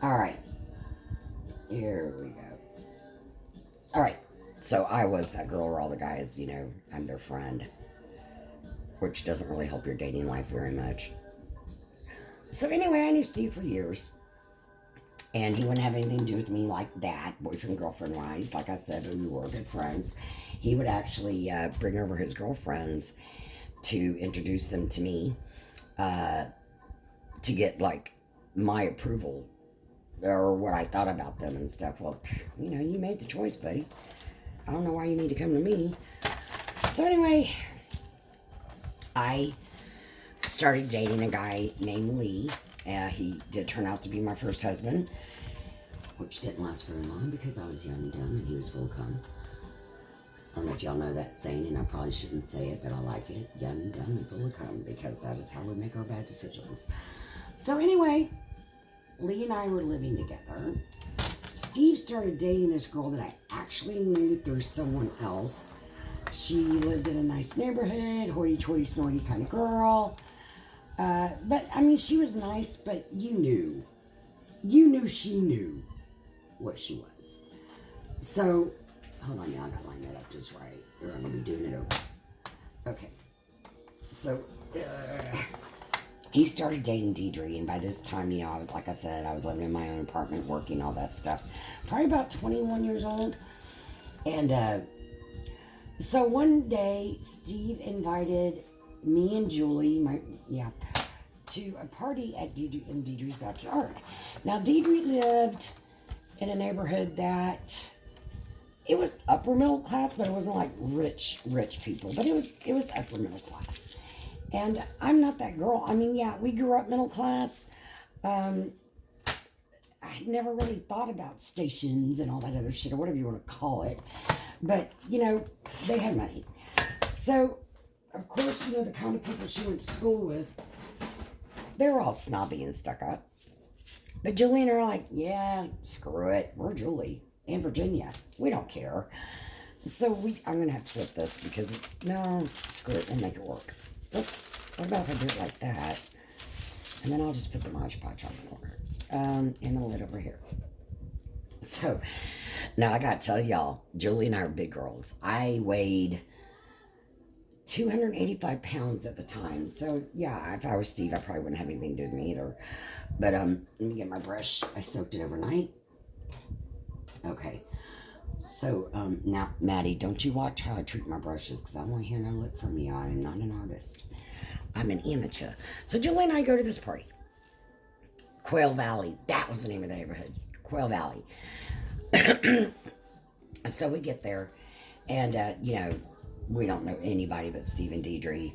Alright, here we go. Alright, so I was that girl where all the guys, I'm their friend, which doesn't really help your dating life very much. So anyway, I knew Steve for years, and he wouldn't have anything to do with me like that, boyfriend, girlfriend wise. Like I said, we were good friends. He would actually bring over his girlfriends to introduce them to me, uh, to get like my approval or what I thought about them and stuff. Well, you made the choice, buddy. I don't know why you need to come to me. So anyway, I started dating a guy named Lee. He did turn out to be my first husband, which didn't last very long because I was young and dumb and he was full of cum. I don't know if y'all know that saying, and I probably shouldn't say it, but I like it. Young, dumb, and full of cum, because that is how we make our bad decisions. So anyway, Lee and I were living together. Steve started dating this girl that I actually knew through someone else. She lived in a nice neighborhood, hoity-toity, snorty kind of girl. But, I mean, she was nice, but you knew. You knew she knew what she was. So, hold on, y'all, I gotta line that up just right, or I'm gonna be doing it over. Okay. So, he started dating Deidre, and by this time, like I said, I was living in my own apartment, working, all that stuff. Probably about 21 years old. And, so one day, Steve invited me and Julie, to a party at in Deidre's backyard. Now, Deidre lived in a neighborhood that it was upper middle class, but it wasn't like rich people. But it was upper middle class. And I'm not that girl. I mean, yeah, we grew up middle class. I never really thought about stations and all that other shit, or whatever you want to call it. But, they had money. So, of course, the kind of people she went to school with, they were all snobby and stuck up. But Julie and I are like, yeah, screw it. We're Julie in Virginia. We don't care. So I'm going to have to flip this because screw it. We'll make it work. What about if I do it like that? And then I'll just put the Mod Podge on the corner. And the lid over here. So, now I got to tell y'all, Julie and I are big girls. I weighed 285 pounds at the time. So, yeah, if I was Steve, I probably wouldn't have anything to do with me either. But, let me get my brush. I soaked it overnight. Okay. So, now, Maddie, don't you watch how I treat my brushes, because I don't want to hear no lip from you. I am not an artist. I'm an amateur. So, Julie and I go to this party. Quail Valley. That was the name of the neighborhood. Quail Valley. So we get there, and, we don't know anybody but Steve and Deidre.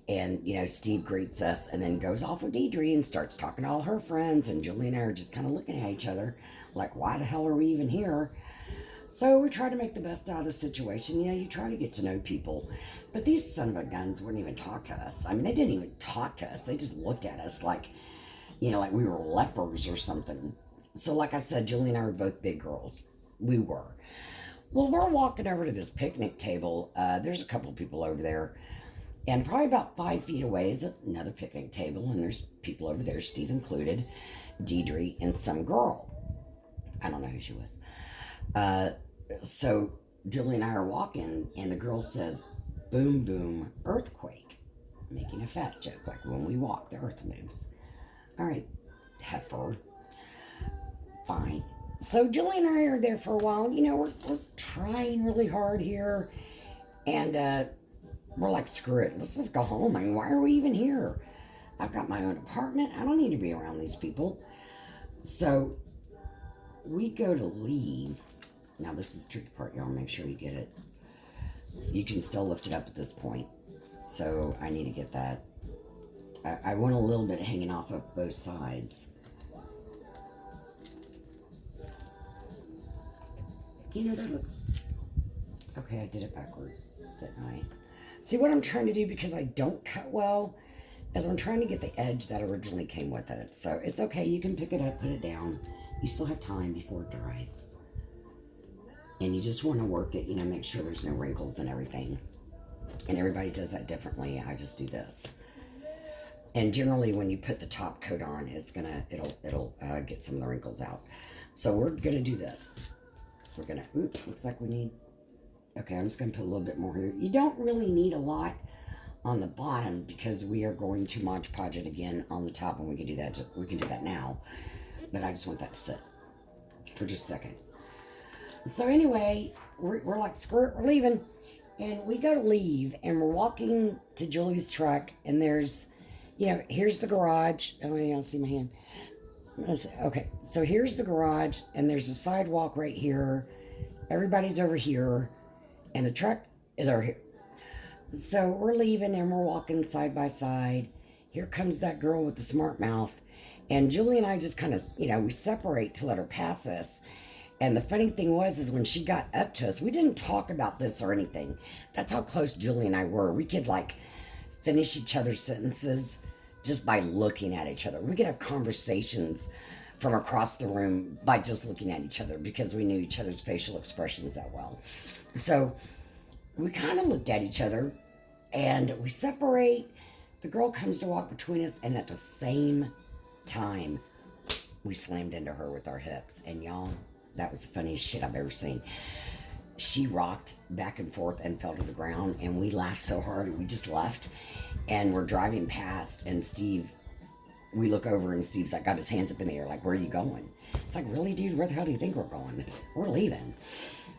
And, Steve greets us and then goes off with Deidre and starts talking to all her friends. And Julie and I are just kind of looking at each other like, why the hell are we even here? So we try to make the best out of the situation. You try to get to know people. But these son of a guns wouldn't even talk to us. I mean, they didn't even talk to us. They just looked at us like, like we were lepers or something. So like I said, Julie and I were both big girls. We were. Well, we're walking over to this picnic table. There's a couple of people over there. And probably about 5 feet away is another picnic table. And there's people over there, Steve included, Deidre, and some girl. I don't know who she was. So Julie and I are walking, and the girl says, boom, boom, earthquake. Making a fat joke, like when we walk, the earth moves. All right, heifer. Fine. So Julie and I are there for a while. We're trying really hard here. And we're like, screw it. Let's just go home. I mean, why are we even here? I've got my own apartment. I don't need to be around these people. So we go to leave. Now, this is the tricky part. Y'all make sure you get it. You can still lift it up at this point. So I need to get that. I want a little bit hanging off of both sides. That looks... Okay, I did it backwards, didn't I? See, what I'm trying to do, because I don't cut well, is I'm trying to get the edge that originally came with it. So it's okay. You can pick it up, put it down. You still have time before it dries. And you just want to work it, make sure there's no wrinkles and everything. And everybody does that differently. I just do this. And generally, when you put the top coat on, it'll get some of the wrinkles out. So we're gonna do this. We're gonna. Oops, looks like we need. Okay, I'm just gonna put a little bit more here. You don't really need a lot on the bottom because we are going to Mod Podge it again on the top, and we can do that. We can do that now, but I just want that to sit for just a second. So anyway, we're like, screw it, we're leaving, and we go to leave, and we're walking to Julie's truck, and there's, here's the garage. Oh, you don't see my hand. Okay, so here's the garage, and there's a sidewalk right here. Everybody's over here, and the truck is over here. So we're leaving and we're walking side by side. Here comes that girl with the smart mouth. And Julie and I just kind of, we separate to let her pass us. And the funny thing is when she got up to us, we didn't talk about this or anything. That's how close Julie and I were. We could finish each other's sentences just by looking at each other. We could have conversations from across the room by just looking at each other because we knew each other's facial expressions that well. So we kind of looked at each other and we separate. The girl comes to walk between us, and at the same time, we slammed into her with our hips. And y'all, that was the funniest shit I've ever seen. She rocked back and forth and fell to the ground, and we laughed so hard we just left. And we're driving past, and we look over, and Steve's got his hands up in the air, where are you going? It's like, really, dude, where the hell do you think we're going? We're leaving.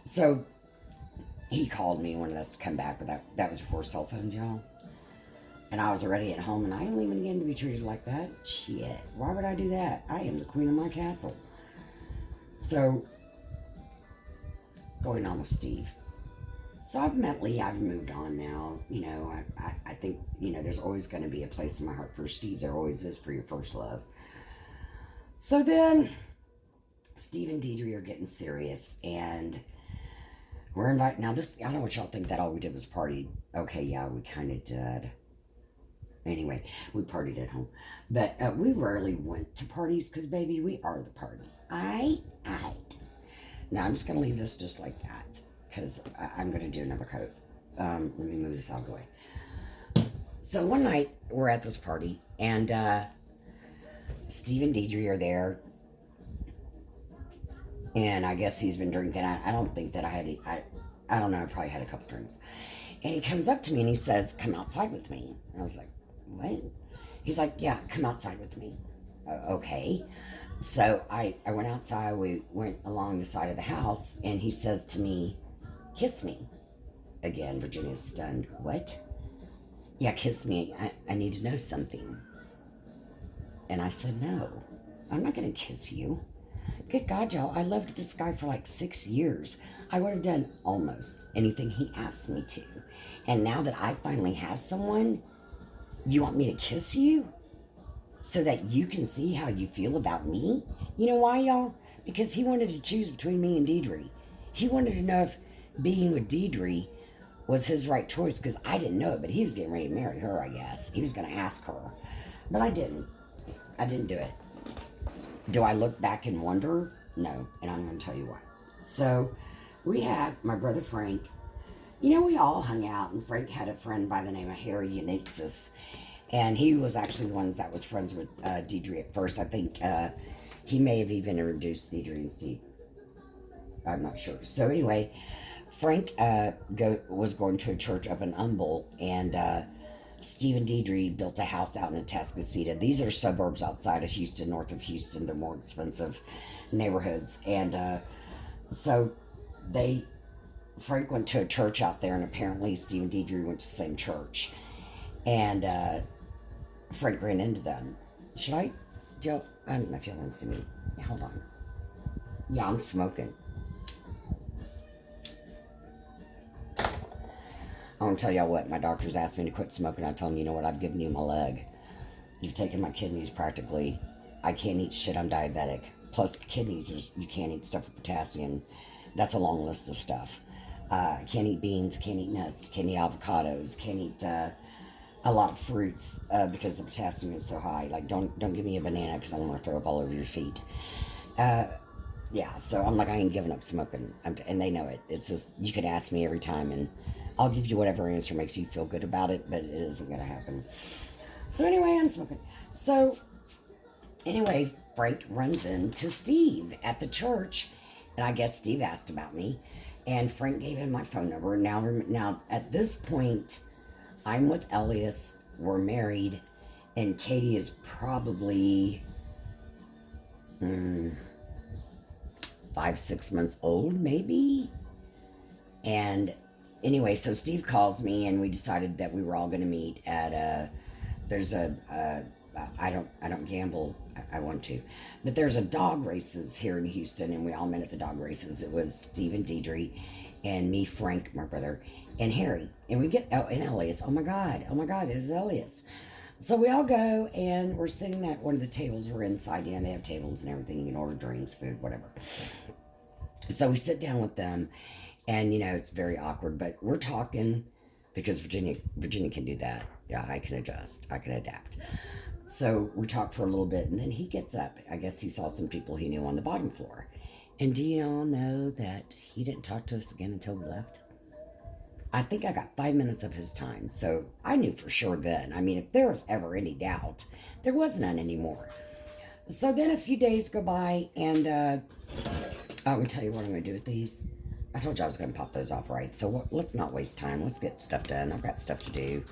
So he called me and wanted us to come back, but that was before cell phones, y'all. And I was already at home, and I ain't leaving again to be treated like that. Shit, why would I do that? I am the queen of my castle. So, going on with Steve. So I've met Lee, I've moved on now. I think, there's always going to be a place in my heart for Steve. There always is for your first love. So then, Steve and Deidre are getting serious, and we're invited. Now this, I don't know what y'all think that all we did was party. Okay, yeah, we kind of did. Anyway, we partied at home. But we rarely went to parties because, baby, we are the party. Aight. Now, I'm just going to leave this just like that because I'm going to do another coat. Let me move this out of the way. So one night, we're at this party, and Steve and Deidre are there. And I guess he's been drinking. I don't think that I don't know, I probably had a couple drinks. And he comes up to me and he says, come outside with me. And I was like, what? He's like, yeah, come outside with me. Okay. So I went outside. We went along the side of the house, and he says to me, kiss me. Again, Virginia's stunned. What? Yeah, kiss me. I need to know something. And I said, no, I'm not going to kiss you. Good God, y'all, I loved this guy for 6 years. I would have done almost anything he asked me to. And now that I finally have someone, you want me to kiss you? So that you can see how you feel about me? You know why, y'all? Because he wanted to choose between me and Deidre. He wanted to know if being with Deidre was his right choice, because I didn't know it, but he was getting ready to marry her, I guess. He was going to ask her. But I didn't. I didn't do it. Do I look back and wonder? No, and I'm going to tell you why. So, we had my brother Frank. We all hung out, and Frank had a friend by the name of Harry Yanitsis, and he was actually the one that was friends with Deidre at first. I think he may have even introduced Deidre and Steve. I'm not sure. So anyway, Frank was going to a church up in Humboldt, and Steve and Deidre built a house out in Atascocita. These are suburbs outside of Houston, north of Houston. They're more expensive neighborhoods. And so Frank went to a church out there, and apparently Steve and Deidre went to the same church. And Frank ran into them. I don't know if y'all want to see me. Hold on. Yeah, I'm smoking. I want to tell y'all what, my doctors asked me to quit smoking. I told them, you know what, I've given you my leg. You've taken my kidneys practically. I can't eat shit, I'm diabetic. Plus the kidneys, you can't eat stuff with potassium. That's a long list of stuff. Can't eat beans, can't eat nuts, can't eat avocados, can't eat a lot of fruits because the potassium is so high. Don't give me a banana because I'm going to throw up all over your feet. Yeah, so I'm I ain't giving up smoking. And they know it. It's just, you can ask me every time, and I'll give you whatever answer makes you feel good about it, but it isn't going to happen. So anyway, I'm smoking. So anyway, Frank runs into Steve at the church, and I guess Steve asked about me, and Frank gave him my phone number. Now at this point, I'm with Elias. We're married, and Katie is probably 5, 6 months old, maybe. And anyway, so Steve calls me, and we decided that we were all going to meet at there's I don't gamble. I want to, but there's a dog races here in Houston, and we all met at the dog races. It was Steve and Deidre, and me, Frank, my brother, and Harry, and we get and Elias. Oh my God, there's Elias. So we all go, and we're sitting at one of the tables. We're inside, they have tables and everything. You can order drinks, food, whatever. So we sit down with them, and it's very awkward, but we're talking because Virginia can do that. Yeah, I can adjust, I can adapt. So we talked for a little bit, and then he gets up. I guess he saw some people he knew on the bottom floor. And do you all know that he didn't talk to us again until we left? I think I got 5 minutes of his time. So I knew for sure then. I mean, if there was ever any doubt, there was none anymore. So then a few days go by, and I'm going to tell you what I'm going to do with these. I told you I was going to pop those off, right? So let's not waste time. Let's get stuff done. I've got stuff to do,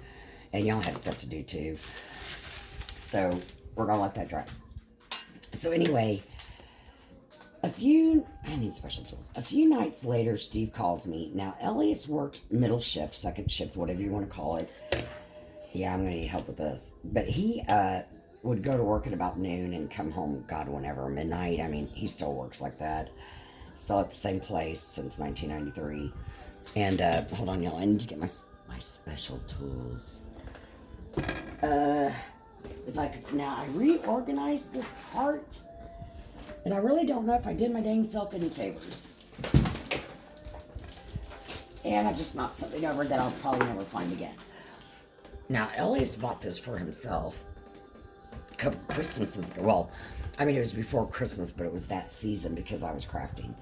and y'all have stuff to do too. So we're going to let that dry. So anyway, I need special tools. A few nights later, Steve calls me. Now, Elias worked middle shift, second shift, whatever you want to call it. Yeah, I'm going to need help with this. But he would go to work at about noon and come home, God, whenever, midnight. I mean, he still works like that. Still at the same place since 1993. And, hold on, y'all. I need to get my special tools. If I could, now, I reorganized this cart. And I really don't know if I did my dang self any favors. And I just knocked something over that I'll probably never find again. Now, Elias bought this for himself a couple Christmases ago. Well, I mean, it was before Christmas, but it was that season because I was crafting.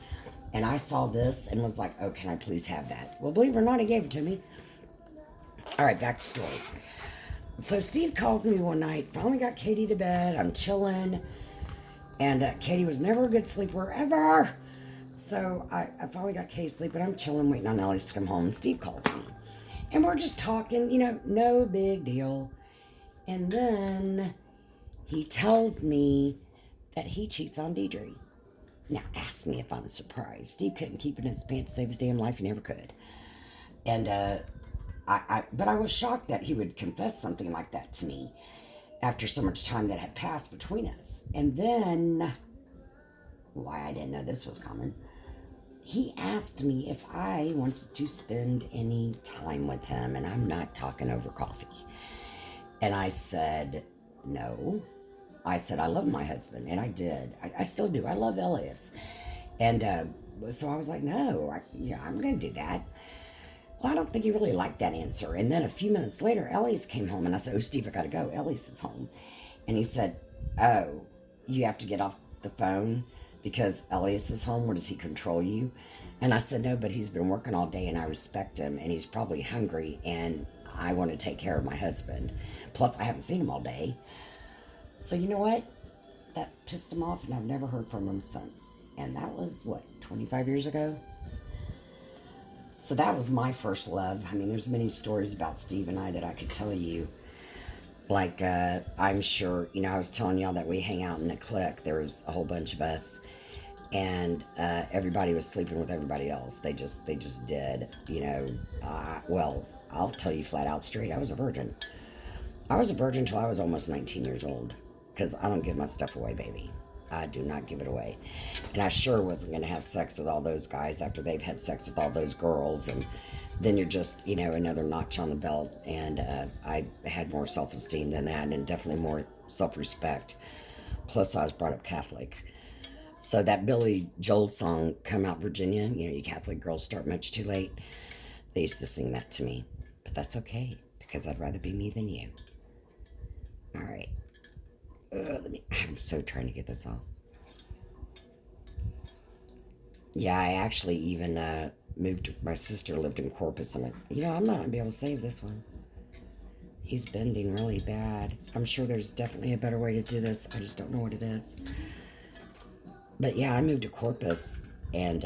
And I saw this and was like, oh, can I please have that? Well, believe it or not, he gave it to me. All right, back to story. So Steve calls me one night, finally got Katie to bed. I'm chilling. And Katie was never a good sleeper, ever. So I finally got Katie sleeping. I'm chilling, waiting on Elias to come home. And Steve calls me. And we're just talking, no big deal. And then he tells me that he cheats on Deidre. Now, ask me if I'm surprised. Steve couldn't keep it in his pants to save his damn life. He never could. And, but I was shocked that he would confess something like that to me after so much time that had passed between us. And then, why I didn't know this was coming, he asked me if I wanted to spend any time with him, and I'm not talking over coffee. And I said, no. I said, I love my husband, and I did. I still do. I love Elias. And so I was like, no, I'm going to do that. Well, I don't think he really liked that answer. And then a few minutes later, Elias came home, and I said, oh, Steve, I got to go. Elias is home. And he said, oh, you have to get off the phone because Elias is home? Or does he control you? And I said, no, but he's been working all day, and I respect him, and he's probably hungry, and I want to take care of my husband. Plus, I haven't seen him all day. So you know what? That pissed him off, and I've never heard from him since. And that was, 25 years ago? So that was my first love. I mean, there's many stories about Steve and I that I could tell you. Like, I'm sure, I was telling y'all that we hang out in a clique. There was a whole bunch of us. And everybody was sleeping with everybody else. They just did, well, I'll tell you flat out straight, I was a virgin. I was a virgin till I was almost 19 years old. Because I don't give my stuff away, baby. I do not give it away. And I sure wasn't going to have sex with all those guys after they've had sex with all those girls. And then you're just, another notch on the belt. And I had more self-esteem than that, and definitely more self-respect. Plus, I was brought up Catholic. So that Billy Joel song, Come Out Virginia, you Catholic girls start much too late. They used to sing that to me. But that's okay, because I'd rather be me than you. All right. I'm so trying to get this off. Yeah, I actually even moved. My sister lived in Corpus, and I'm not gonna be able to save this one. He's bending really bad. I'm sure there's definitely a better way to do this. I just don't know what it is. But yeah, I moved to Corpus and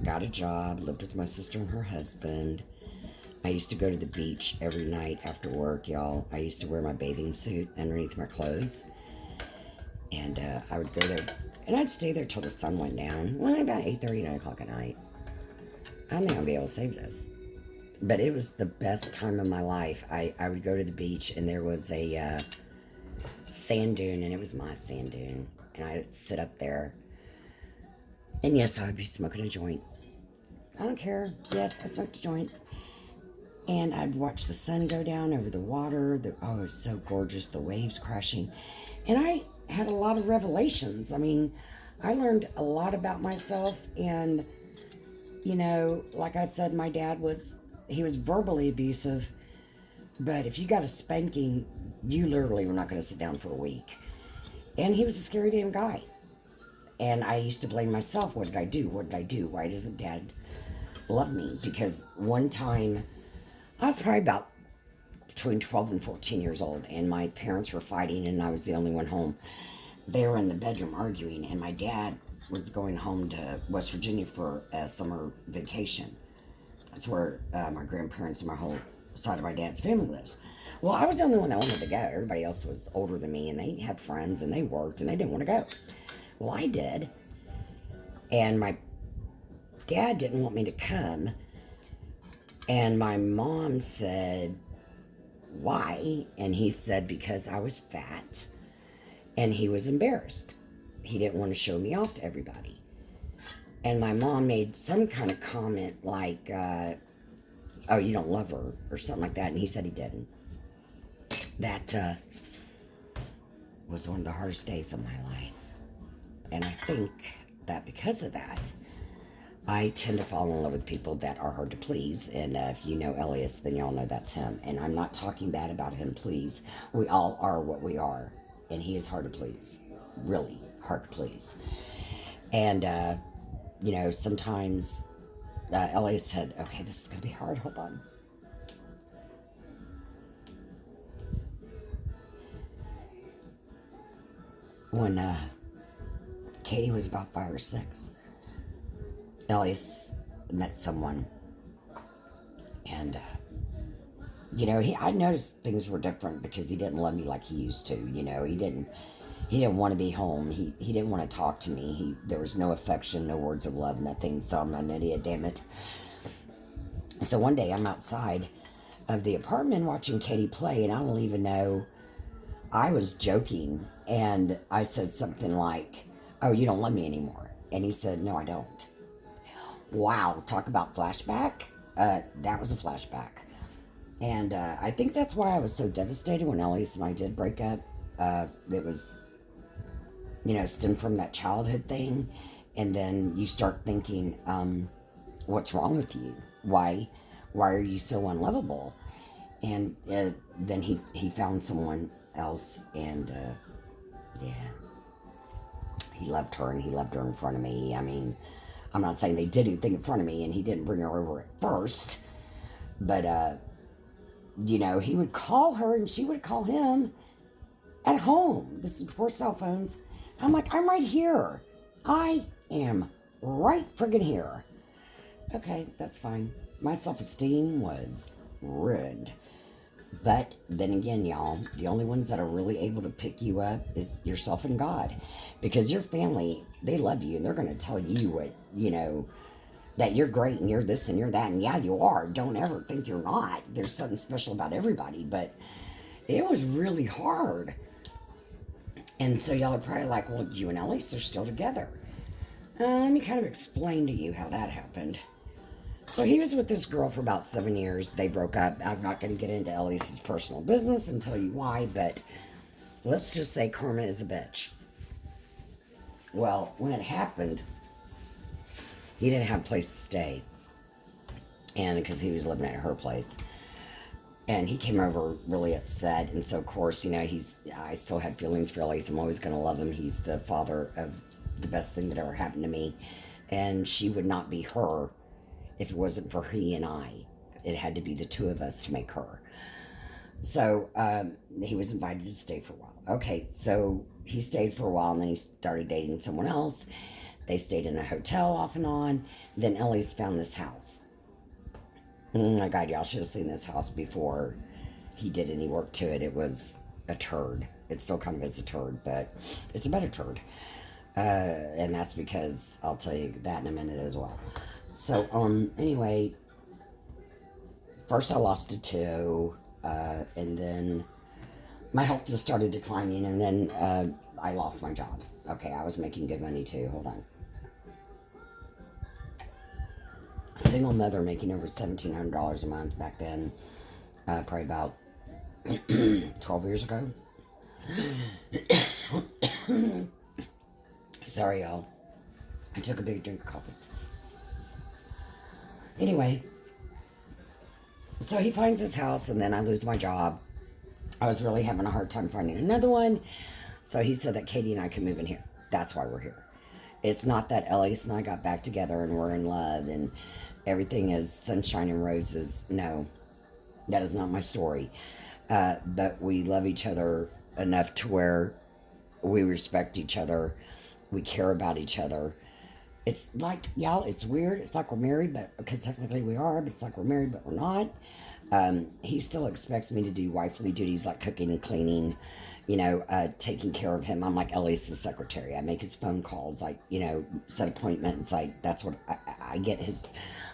got a job, lived with my sister and her husband. I used to go to the beach every night after work, y'all. I used to wear my bathing suit underneath my clothes. And I would go there, and I'd stay there till the sun went down. Well, about 8:30, 9 o'clock at night. I don't think I'll be able to save this. But it was the best time of my life. I would go to the beach, and there was a sand dune, and it was my sand dune. And I would sit up there. And yes, I would be smoking a joint. I don't care. Yes, I smoked a joint. And I'd watch the sun go down over the water. Oh, it was so gorgeous. The waves crashing. And I had a lot of revelations. I mean, I learned a lot about myself. And, you know, like I said, my dad was verbally abusive. But if you got a spanking, you literally were not going to sit down for a week. And he was a scary damn guy. And I used to blame myself. What did I do? What did I do? Why doesn't Dad love me? Because one time, I was probably about between 12 and 14 years old, and my parents were fighting, and I was the only one home. They were in the bedroom arguing, and my dad was going home to West Virginia for a summer vacation. That's where my grandparents and my whole side of my dad's family lives. Well, I was the only one that wanted to go. Everybody else was older than me, and they had friends, and they worked, and they didn't want to go. Well, I did. And my dad didn't want me to come. And my mom said, why? And he said, because I was fat. And he was embarrassed. He didn't want to show me off to everybody. And my mom made some kind of comment like, oh, you don't love her, or something like that. And he said he didn't. That was one of the hardest days of my life. And I think that because of that, I tend to fall in love with people that are hard to please. And if you know Elias, then y'all know that's him. And I'm not talking bad about him, please. We all are what we are. And he is hard to please. Really hard to please. And, you know, sometimes Elias said, okay, this is going to be hard. Hold on. When Katie was about 5 or 6, Elias met someone, and you know, I noticed things were different because he didn't love me like he used to. You know, he didn't want to be home. He didn't want to talk to me. There was no affection, no words of love, nothing. So I'm not an idiot, damn it. So one day I'm outside of the apartment watching Katie play, and I don't even know. I was joking, and I said something like, "Oh, you don't love me anymore," and he said, "No, I don't." Wow, talk about flashback. That was a flashback. And I think that's why I was so devastated when Elias and I did break up. It was, you know, stemmed from that childhood thing. And then you start thinking, what's wrong with you? Why are you so unlovable? And then he found someone else, and yeah, he loved her, and he loved her in front of me. I mean, I'm not saying they did anything in front of me, and he didn't bring her over at first, but you know, he would call her, and she would call him at home. This is before cell phones. I'm like, I'm right here. I am right friggin' here. Okay, that's fine. My self-esteem was ruined. But then again, y'all, the only ones that are really able to pick you up is yourself and God. Because your family, they love you, and they're going to tell you what, you know, that you're great and you're this and you're that. And yeah, you are. Don't ever think you're not. There's something special about everybody. But it was really hard. And so y'all are probably like, well, you and Elias are still together. Let me kind of explain to you how that happened. So he was with this girl for about 7 years. They broke up. I'm not going to get into Elias's personal business and tell you why, but let's just say karma is a bitch. Well, when it happened, he didn't have a place to stay, and because he was living at her place. And he came over really upset, and so of course, you know, I still have feelings for Elias. I'm always going to love him. He's the father of the best thing that ever happened to me, and she would not be her if it wasn't for he and I. It had to be the two of us to make her. So he was invited to stay for a while. Okay, so he stayed for a while and then he started dating someone else. They stayed in a hotel off and on. Then Ellie's found this house. Oh my God, y'all should have seen this house before he did any work to it. It was a turd. It still kind of is a turd, but it's a better turd. And that's because I'll tell you that in a minute as well. So, anyway, first I lost a toe, and then my health just started declining, and then I lost my job. Okay, I was making good money too. Hold on. A single mother making over $1,700 a month back then, probably about 12 years ago. Sorry, y'all. I took a big drink of coffee. Anyway, so he finds his house, and then I lose my job. I was really having a hard time finding another one. So he said that Katie and I can move in here. That's why we're here. It's not that Elias and I got back together and we're in love and everything is sunshine and roses. No, that is not my story. But we love each other enough to where we respect each other. We care about each other. It's like, y'all, it's weird. It's like we're married, but because technically we are, but it's like we're married, but we're not. He still expects me to do wifely duties like cooking and cleaning, taking care of him. I'm like Elias's secretary. I make his phone calls, like, set appointments. Like, that's what I get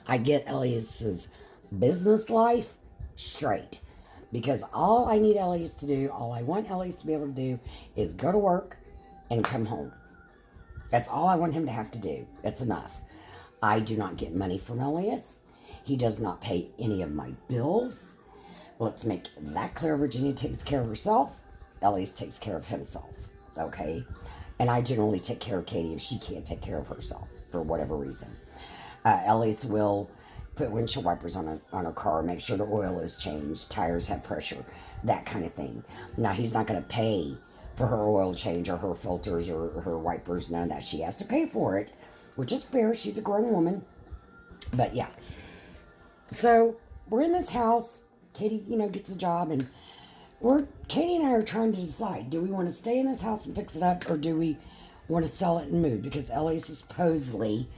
I get Elias's business life straight. Because all I need Elias to do, all I want Elias to be able to do is go to work and come home. That's all I want him to have to do. That's enough. I do not get money from Elias. He does not pay any of my bills. Let's make that clear. Virginia takes care of herself. Elias takes care of himself. Okay? And I generally take care of Katie if she can't take care of herself for whatever reason. Elias will put windshield wipers on her car, make sure the oil is changed, tires have pressure, that kind of thing. Now, he's not going to pay for her oil change or her filters or her wipers, none of that. She has to pay for it, which is fair. She's a grown woman. But yeah. So we're in this house. Katie, gets a job, and Katie and I are trying to decide, do we want to stay in this house and fix it up, or do we want to sell it and move? Because Elias supposedly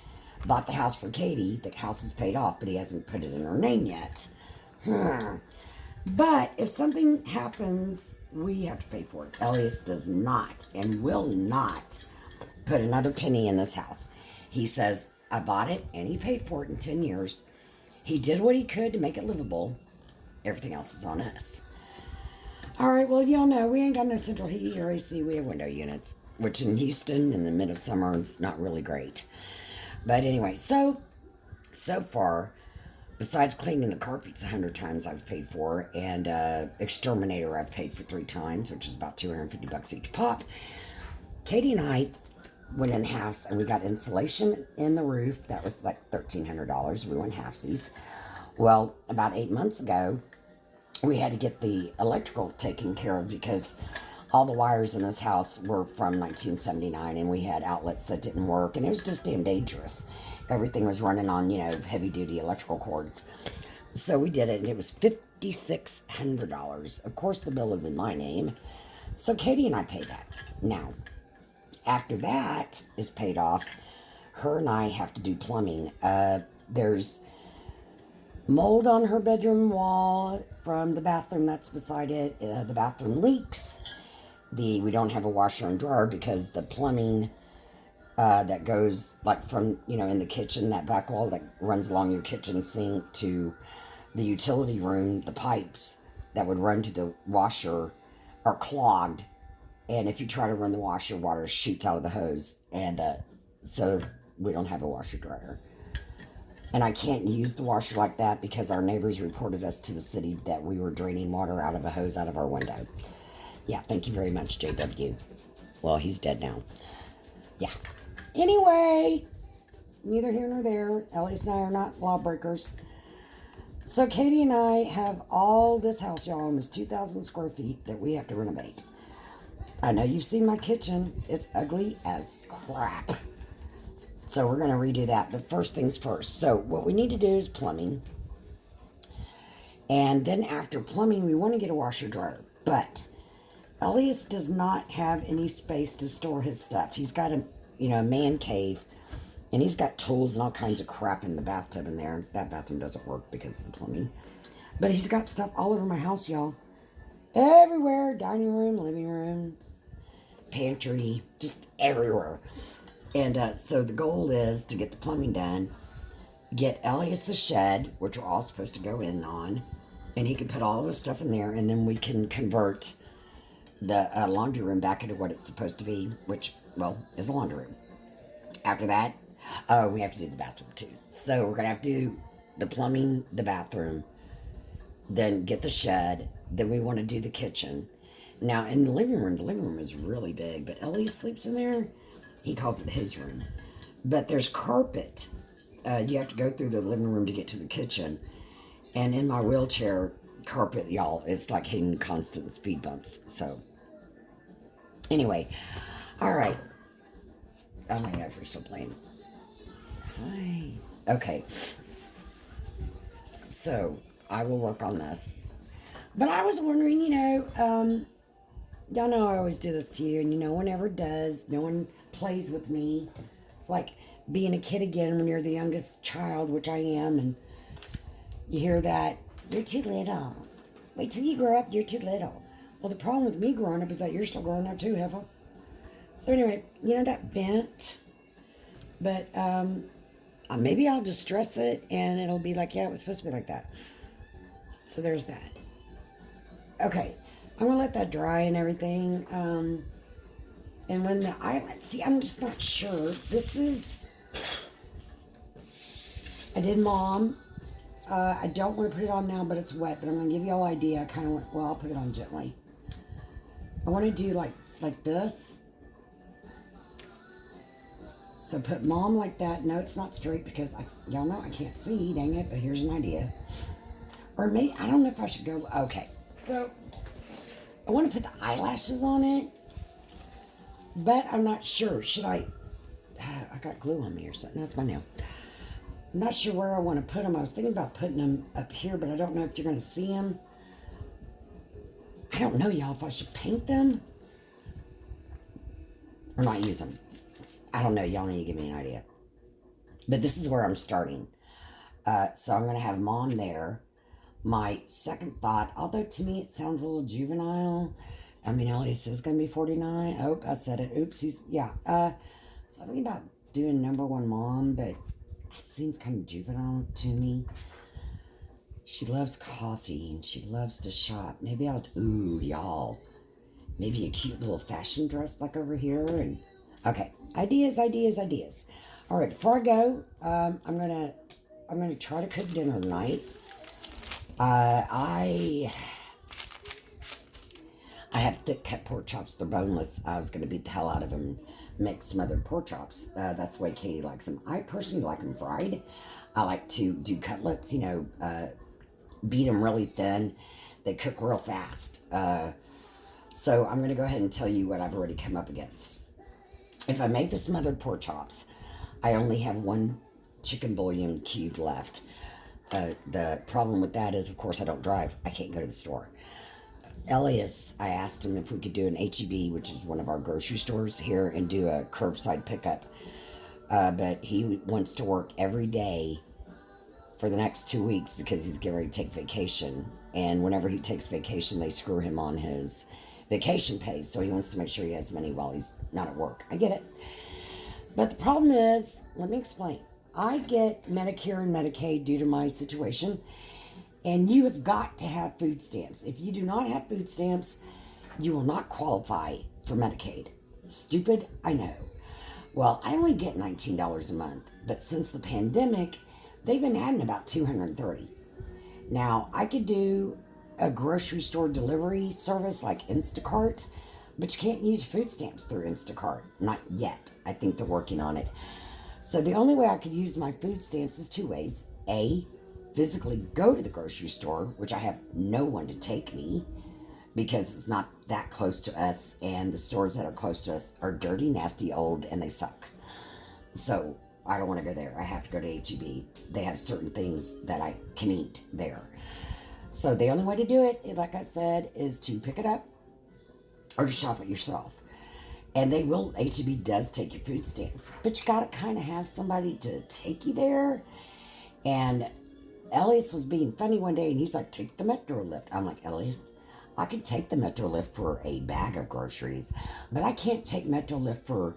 bought the house for Katie. The house is paid off, but he hasn't put it in her name yet. But if something happens, we have to pay for it. Elias does not and will not put another penny in this house. He says, I bought it and he paid for it in 10 years. He did what he could to make it livable. Everything else is on us. All right, well, y'all know we ain't got no central heat or AC. We have window units, which in Houston in the middle of summer is not really great. But anyway, so far, besides cleaning the carpets 100 times I've paid for, and exterminator I've paid for 3 times, which is about $250 each pop. Katie and I went in halves and we got insulation in the roof. That was like $1,300. We went halfsies. Well, about 8 months ago, we had to get the electrical taken care of because all the wires in this house were from 1979 and we had outlets that didn't work and it was just damn dangerous. Everything was running on, heavy duty electrical cords. So we did it and it was $5,600. Of course, the bill is in my name. So Katie and I paid that. Now, after that is paid off, her and I have to do plumbing. There's mold on her bedroom wall from the bathroom that's beside it. The bathroom leaks. We don't have a washer and dryer because the plumbing that goes like from, in the kitchen, that back wall that runs along your kitchen sink to the utility room, the pipes that would run to the washer are clogged. And if you try to run the washer, water shoots out of the hose. And so we don't have a washer dryer. And I can't use the washer like that because our neighbors reported us to the city that we were draining water out of a hose out of our window. Yeah, thank you very much, JW. Well, he's dead now. Yeah. Anyway, neither here nor there. Elias and I are not lawbreakers. So Katie and I have all this house, y'all, almost 2,000 square feet that we have to renovate. I know you've seen my kitchen. It's ugly as crap. So we're going to redo that. But first things first. So what we need to do is plumbing. And then after plumbing, we want to get a washer dryer. But Elias does not have any space to store his stuff. He's got a man cave, and he's got tools and all kinds of crap in the bathtub in there. That bathroom doesn't work because of the plumbing. But he's got stuff all over my house, y'all. Everywhere. Dining room, living room, pantry, just everywhere. And so the goal is to get the plumbing done, get Elias a shed, which we're all supposed to go in on, and he can put all of his stuff in there, and then we can convert the laundry room back into what it's supposed to be, which, well, is a laundry room. After that, we have to do the bathroom too. So we're going to have to do the plumbing, the bathroom, then get the shed, then we want to do the kitchen. Now, in the living room is really big, but Elias sleeps in there. He calls it his room. But there's carpet. You have to go through the living room to get to the kitchen. And in my wheelchair, carpet, y'all, it's like hitting constant speed bumps. So, anyway. All right. I don't know if we're still playing. Hi. Okay. So, I will work on this. But I was wondering, y'all know I always do this to you, and no one ever does. No one plays with me. It's like being a kid again when you're the youngest child, which I am, and you hear that, you're too little. Wait till you grow up, you're too little. Well, the problem with me growing up is that you're still growing up too, Heifer. So anyway, that bent. But maybe I'll distress it, and it'll be like, yeah, it was supposed to be like that. So there's that. Okay, I'm going to let that dry and everything. And when the eyelid, see, I'm just not sure. I did Mom. I don't want to put it on now, but it's wet. But I'm going to give you all an idea. I kind of I'll put it on gently. I want to do like this. So put Mom like that. No, it's not straight because y'all know I can't see. Dang it, but here's an idea. Or maybe, I don't know if I should go, okay. So, I want to put the eyelashes on it, but I'm not sure. Should I got glue on me or something. That's my nail. I'm not sure where I want to put them. I was thinking about putting them up here, but I don't know if you're going to see them. I don't know, y'all, if I should paint them or not use them. I don't know. Y'all need to give me an idea. But this is where I'm starting. So I'm going to have Mom there. My second thought, although to me it sounds a little juvenile. I mean, Elias is going to be 49. Oh, I said it. Oopsies. Yeah. So I'm thinking about doing number one Mom, but it seems kind of juvenile to me. She loves coffee and she loves to shop. Maybe y'all. Maybe a cute little fashion dress like over here. And okay, ideas. All right, before I go, I'm gonna try to cook dinner tonight. I have thick cut pork chops. They're boneless. I was gonna beat the hell out of them, make smothered pork chops. That's the way Katie likes them. I personally like them fried. I like to do cutlets. Beat them really thin. They cook real fast. So I'm gonna go ahead and tell you what I've already come up against. If I make the smothered pork chops, I only have one chicken bouillon cube left. The problem with that is, of course, I don't drive. I can't go to the store. Elias, I asked him if we could do an H-E-B, which is one of our grocery stores here, and do a curbside pickup. But he wants to work every day for the next 2 weeks because he's getting ready to take vacation. And whenever he takes vacation, they screw him on his vacation pay. So he wants to make sure he has money while he's not at work. I get it. But the problem is, let me explain. I get Medicare and Medicaid due to my situation, and you have got to have food stamps. If you do not have food stamps, you will not qualify for Medicaid. Stupid, I know. Well, I only get $19 a month, but since the pandemic, they've been adding about $230. Now, I could do a grocery store delivery service like Instacart, but you can't use food stamps through Instacart. Not yet. I think they're working on it. So the only way I could use my food stamps is two ways. A, physically go to the grocery store, which I have no one to take me because it's not that close to us, and the stores that are close to us are dirty, nasty, old, and they suck. So I don't want to go there. I have to go to H-E-B. They have certain things that I can eat there. So the only way to do it, like I said, is to pick it up or to shop it yourself. And they will, HEB does take your food stamps, but you gotta kind of have somebody to take you there. And Elias was being funny one day and he's like, take the Metro Lift. I'm like, Elias, I can take the Metro Lift for a bag of groceries, but I can't take Metro Lift for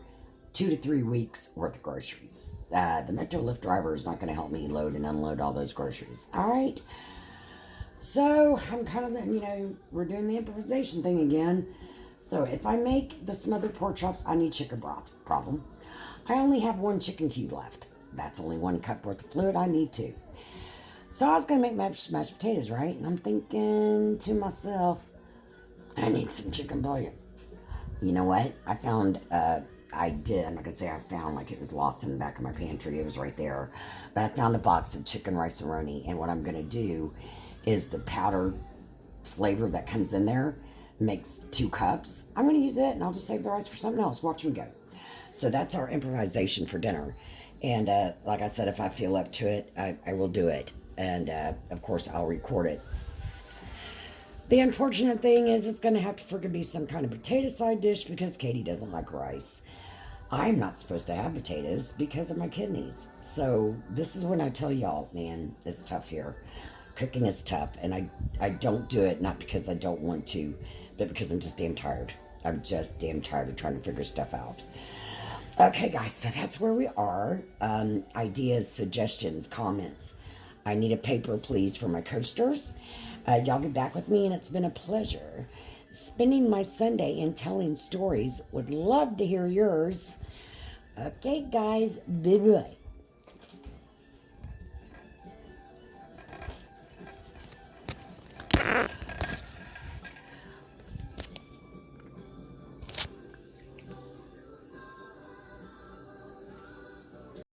2 to 3 weeks worth of groceries. The Metro Lift driver is not going to help me load and unload all those groceries. All right. So I'm kind of, we're doing the improvisation thing again. So if I make the smothered pork chops, I need chicken broth. Problem. I only have 1 chicken cube left. That's only 1 cup worth of fluid. I need 2. So I was going to make mashed potatoes, right? And I'm thinking to myself, I need some chicken bouillon. You know what? I found, I'm not going to say I found like it was lost in the back of my pantry. It was right there. But I found a box of chicken rice-a-roni. And what I'm going to do is the powder flavor that comes in there makes 2 cups. I'm going to use it and I'll just save the rice for something else. Watch me go. So that's our improvisation for dinner. And like I said, if I feel up to it, I will do it. And of course, I'll record it. The unfortunate thing is it's going to have to freaking be some kind of potato side dish because Katie doesn't like rice. I'm not supposed to have potatoes because of my kidneys. So this is when I tell y'all, man, it's tough here. Cooking is tough. And I don't do it not because I don't want to, but because I'm just damn tired. I'm just damn tired of trying to figure stuff out. Okay, guys, so that's where we are. Ideas, suggestions, comments. I need a paper, please, for my coasters. Y'all get back with me, and it's been a pleasure spending my Sunday and telling stories. Would love to hear yours. Okay, guys, bye-bye.